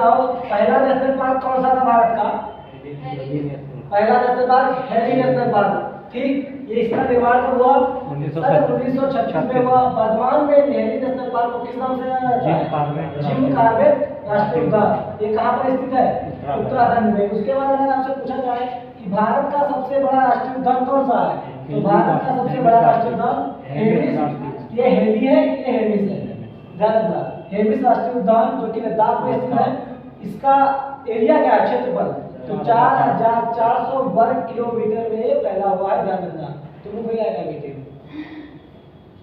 बताओ पहला national park कौन सा था भारत का? पहला national park Harry national park. ठीक, ये इसका निर्माण कब हुआ? 1936 में हुआ। वर्तमान में हैरी नेशनल पार्क को किस नाम से जाना जाता है? जिम कॉर्बेट राष्ट्रीय उद्यान। ये कहाँ पर स्थित है? उत्तराखंड में। उसके बाद अगर आपसे पूछा जाए कि भारत का सबसे बड़ा राष्ट्रीय उद्यान कौन सा है, तो भारत का सबसे बड़ा राष्ट्रीय उद्यान हेमिस। ये हेली है, ये हेमिस है। ध्यान रखना, हेमिस राष्ट्रीय उद्यान जो कि लद्दाख में स्थित है, इसका एरिया क्या है? क्षेत्रफल तो 4400 वर्ग किलोमीटर में फैला हुआ है। ध्यान रखना, तुम्हें कोई आएगा बेटे।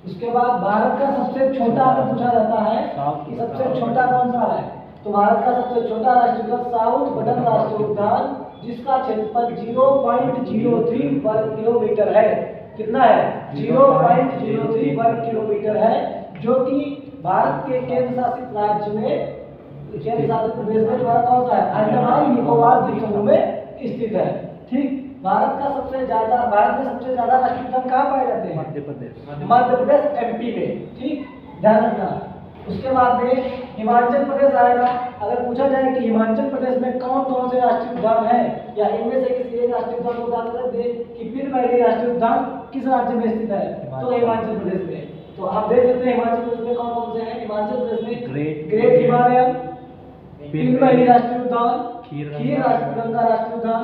उसके बाद भारत का सबसे छोटा अगर पूछा जाता है कि सबसे छोटा कौन सा है, तो भारत का सबसे छोटा राष्ट्रीय उद्यान साउथ बटन राष्ट्रीय उद्यान, जिसका क्षेत्रफल 0.03 वर्ग किलोमीटर है। कितना है? 0.03 वर्ग किलोमीटर है, जो कि भारत के केंद्र शासित राज्य में, केंद्र शासित प्रदेश में द्वारा कौन सा है? अंडमान निकोबार द्वीप समूह में स्थित है। ठीक, भारत में सबसे ज्यादा राष्ट्रीय उद्यान कहाँ पाए जाते हैं? मध्य प्रदेश एमपी में। ठीक, ध्यान रखना। उसके बाद में हिमाचल प्रदेश आएगा। अगर पूछा जाए कि हिमाचल प्रदेश में कौन कौन से राष्ट्रीय उद्यान है, या इनमें से किसी एक राष्ट्रीय उद्यान को याद कर दे कि पीर वैली राष्ट्रीय उद्यान किस राज्य में स्थित है, तो हिमाचल प्रदेश में। तो आप देख लेते हैं हिमाचल प्रदेश में कौन कौन से हैं। हिमाचल प्रदेश में ग्रेट हिमालयन, पीर वैली राष्ट्रीय उद्यान, खीर गंगा राष्ट्रीय उद्यान,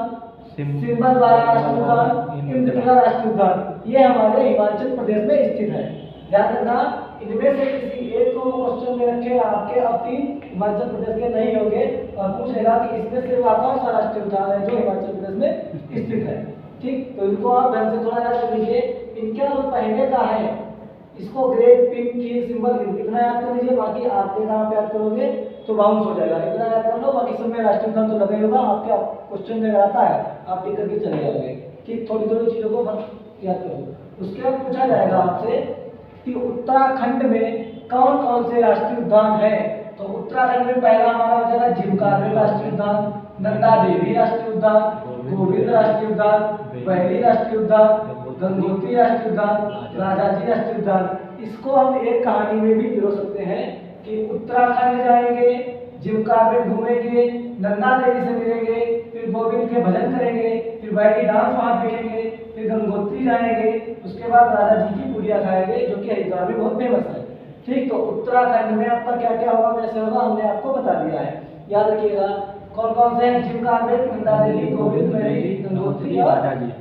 सिंबल बाला राष्ट्रीय उद्यान, इंद्रकिला राष्ट्रीय उद्यान, ये हमारे हिमाचल प्रदेश में स्थित है। ध्यान रखना, इनमें से किसी एक को क्वेश्चन में रखे आपके, अब 3 हिमाचल प्रदेश के नहीं होंगे, और पूछेगा कि इसमें से कौन सा राष्ट्रीय उद्यान है जो हिमाचल प्रदेश में स्थित है। ठीक, तो इनको आप ढंग से थोड़ा याद कर लीजिए। इनका जो पहले का है, इसको ग्रेट, पिंक, खीर, सिंबल इतना याद कर लीजिए। बाकी आपके कहाँ पे याद करोगे तो बाउंस हो जाएगा। इतना याद कर लो, बाकी सब में राष्ट्रीय उद्यान तो लगा ही होगा। आपके क्वेश्चन में आता है, आप टिक करके चले जाओगे। ठीक, थोड़ी थोड़ी चीजों को याद करो। उसके बाद पूछा जाएगा आपसे कि उत्तराखंड में कौन कौन से राष्ट्रीय उद्यान है, तो उत्तराखंड में पहला हमारा हो जाएगा जिम कॉर्बेट राष्ट्रीय उद्यान, नंदा देवी राष्ट्रीय उद्यान, गोविंद राष्ट्रीय उद्यान, वैली राष्ट्रीय उद्यान, गंगोत्री राष्ट्रीय उद्यान, राजाजी राष्ट्रीय उद्यान। इसको हम एक कहानी में भी पिरो सकते हैं कि उत्तराखंड जाएंगे, जिम कॉर्बेट घूमेंगे, नंदा देवी से मिलेंगे, फिर गोविंद के भजन करेंगे, फिर वैली डांस वहां देखेंगे, फिर गंगोत्री जाएंगे, उसके बाद राजा जी की पूड़िया खाएंगे जो कि हरिद्वार में बहुत फेमस है। ठीक, तो उत्तराखंड में आपका क्या क्या होगा, कैसे होगा, हमने आपको बता दिया है। याद रखिएगा कौन कौन से हैं? Jim Corbett, Nanda Devi, Govind, valley, Gangotri और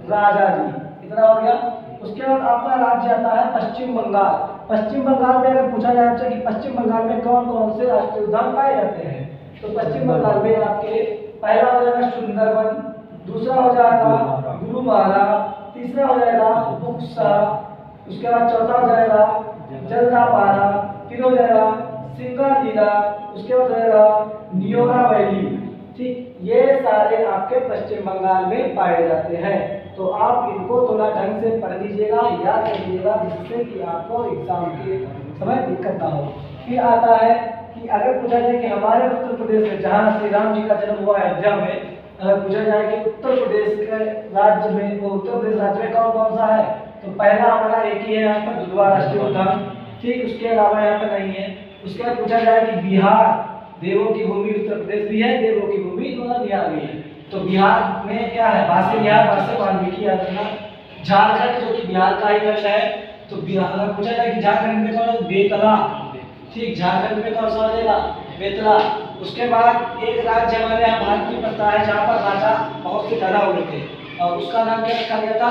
राजा जी। इतना हो गया। उसके बाद आपका राज्य आता है पश्चिम बंगाल। पश्चिम बंगाल में अगर पूछा जाए आपसे कि पश्चिम बंगाल में कौन कौन से राष्ट्रीय उद्यान पाए जाते हैं, तो पश्चिम बंगाल में आपके पहला हो जाएगा सुंदरबन, दूसरा हो जाएगा गुरुमारा, तीसरा हो जाएगा बुक्सा, उसके बाद चौथा हो जाएगा जलदापारा, फिर हो जाएगा सिंगालीला, उसके बाद हो जाएगा नियोरा वैली। ठीक, ये सारे आपके पश्चिम बंगाल में पाए जाते हैं। तो आप इनको थोड़ा ढंग से पढ़ लीजिएगा, याद कर लीजिएगा, जिससे कि आपको एग्जाम के समय दिक्कत ना हो। फिर आता है कि अगर पूछा जाए कि हमारे उत्तर प्रदेश में, जहाँ श्री राम जी का जन्म हुआ अयोध्या में, अगर पूछा जाए कि उत्तर प्रदेश के राज्य में, वो उत्तर प्रदेश राज्य में कौन कौन सा है, तो पहला हमारा एक ही है यहाँ पर, दुधवा राष्ट्रीय उद्यान। ठीक, उसके अलावा यहाँ पर नहीं है। उसके बाद पूछा जाए कि बिहार, देवों की भूमि उत्तर प्रदेश भी है, देवों की भूमि बिहार भी है, तो बिहार में क्या है? भाषा बिहार, भाषा वाल्मीकि याद रखना। झारखंड जो कि बिहार का ही खंड है, तो बिहार, अगर पूछा जाए कि झारखंड में कौन है? बेतला। ठीक, झारखंड में कौन सा हो जाएगा? बेतला। उसके बाद एक राज्य हमारे यहाँ भारत में पड़ता है जहाँ पर राजा बहुत से पैदा हुए थे, और उसका नाम क्या रखा गया था?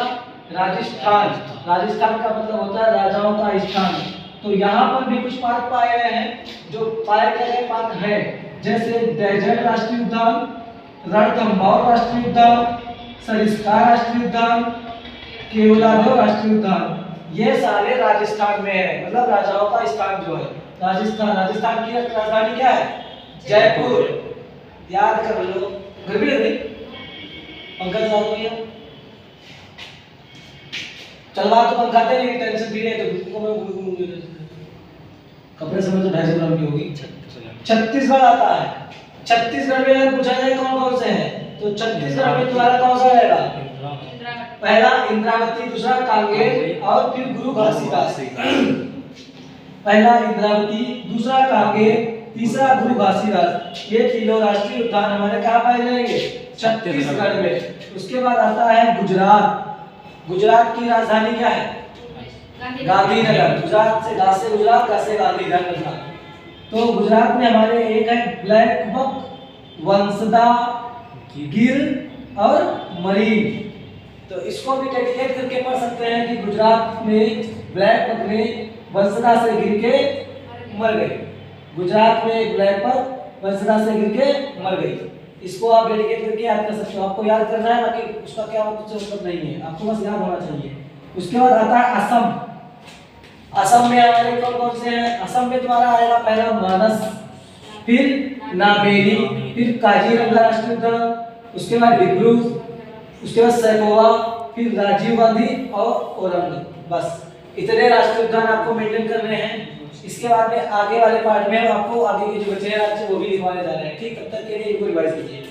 राजस्थान। राजस्थान का मतलब होता है राजाओं का स्थान। तो यहाँ पर भी कुछ पार्क पाए गए हैं, जो पाए गए पार्क है, जैसे डेजर्ट राष्ट्रीय उद्यान, रणथंभौर राष्ट्रीय उद्यान, सरिस्का राष्ट्रीय उद्यान, केवलादेव राष्ट्रीय उद्यान। ये सारे राजस्थान में है, मतलब राजाओं का स्थान जो है राजस्थान। राजस्थान की राजधानी क्या है? जयपुर। याद कर लो। गर्मी लग रही? पंखा चला दो भैया। चलवा तो पंखा दे, लेकिन टेंशन भी रहे तो कपड़े समझ 250 ग्राम की होगी। छत्तीसगढ़ आता है। छत्तीसगढ़ में अगर पूछा जाए कौन कौन से हैं, तो छत्तीसगढ़ में तुम्हारा कौन सा रहेगा? पहला इंद्रावती, दूसरा कांगेर और फिर गुरु घासीदास। पहला इंद्रावती, दूसरा कांगेर, तीसरा भूभाषी राष्ट्र। ये तीनों राष्ट्रीय उद्यान हमारे कहाँ पाए जाएंगे? छत्तीसगढ़ में। उसके बाद आता है गुजरात। गुजरात की राजधानी क्या है? गांधीनगर। गुजरात से गा से गुजरात, गा से गांधीनगर। तो गुजरात में हमारे एक है ब्लैक बक, वंसदा, गिर और मरीन। तो इसको भी डेडिकेट करके पढ़ सकते हैं कि गुजरात में ब्लैक बक ने वंसदा से गिर के मर गई। गुजरात में एक ब्लैक बक वंसदा से गिर के मर गई। इसको आप डेडिकेट करके याद कर सकते हो। आपको याद करना है, बाकी उसका क्या मतलब नहीं है, आपको बस याद होना चाहिए। उसके बाद आता है असम। असम में हमारे कौन कौन से हैं? असम में तुम्हारा आएगा पहला मानस, फिर नामेरी, फिर काजीरंगा राष्ट्रीय उद्यान, उसके बाद डिब्रू, उसके बाद सैकोवा, फिर राजीव गांधी और औरंग। बस इतने राष्ट्रीय उद्यान आपको मेंटेन करने हैं। इसके बाद में आगे वाले पार्ट में आपको आगे के जो बचे हैं राज्य वो भी लिखवाने जा रहे हैं। ठीक, तब तक के लिए इनको रिवाइज कीजिए।